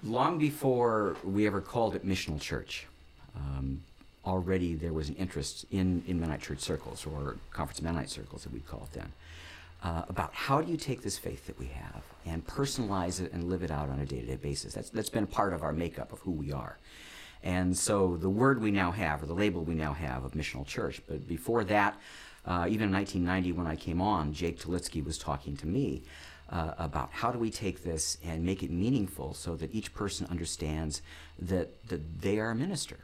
Long before we ever called it Missional Church, already there was an interest in Mennonite church circles, or Conference of Mennonite circles that we'd call it then, about how do you take this faith that we have and personalize it and live it out on a day-to-day basis. That's been part of our makeup of who we are. And so the word we now have, or the label we now have of Missional Church, but before that, even in 1990 when I came on, Jake Talitsky was talking to me about how do we take this and make it meaningful so that each person understands that they are a minister,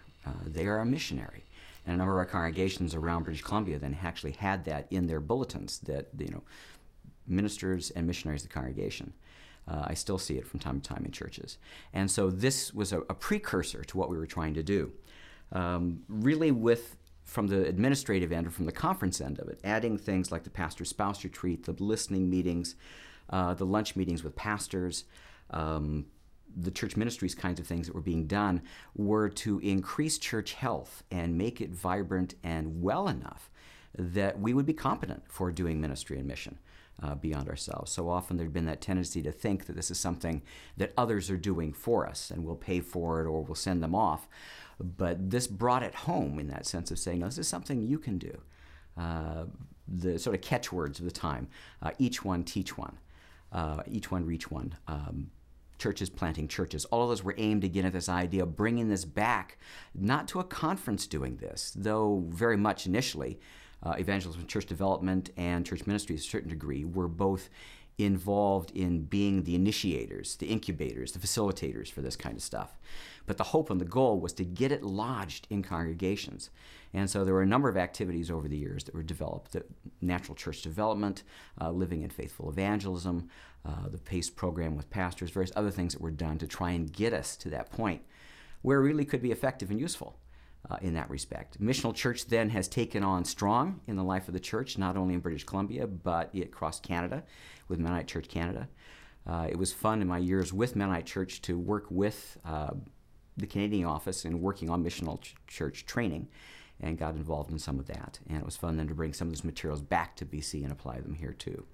they are a missionary. And a number of our congregations around British Columbia then actually had that in their bulletins, that, ministers and missionaries of the congregation. I still see it from time to time in churches. And so this was a precursor to what we were trying to do. Really from the administrative end or from the conference end of it, adding things like the pastor spouse retreat, the listening meetings, the lunch meetings with pastors, the church ministries kinds of things that were being done were to increase church health and make it vibrant and well enough that we would be competent for doing ministry and mission beyond ourselves. So often there'd been that tendency to think that this is something that others are doing for us and we'll pay for it or we'll send them off. But this brought it home in that sense of saying, no, this is something you can do. The sort of catchwords of the time, each one teach one, each one reach one. Churches planting churches. All of those were aimed again at this idea of bringing this back, not to a conference doing this, though very much initially, evangelism, church development, and church ministry to a certain degree were both involved in being the initiators, the incubators, the facilitators for this kind of stuff. But the hope and the goal was to get it lodged in congregations. And so there were a number of activities over the years that were developed, the natural church development, living in faithful evangelism, the PACE program with pastors, various other things that were done to try and get us to that point where it really could be effective and useful in that respect. Missional Church then has taken on strong in the life of the church, not only in British Columbia, but across Canada with Mennonite Church Canada. It was fun in my years with Mennonite Church to work with the Canadian office in working on missional church training, and got involved in some of that. And it was fun then to bring some of those materials back to BC and apply them here too.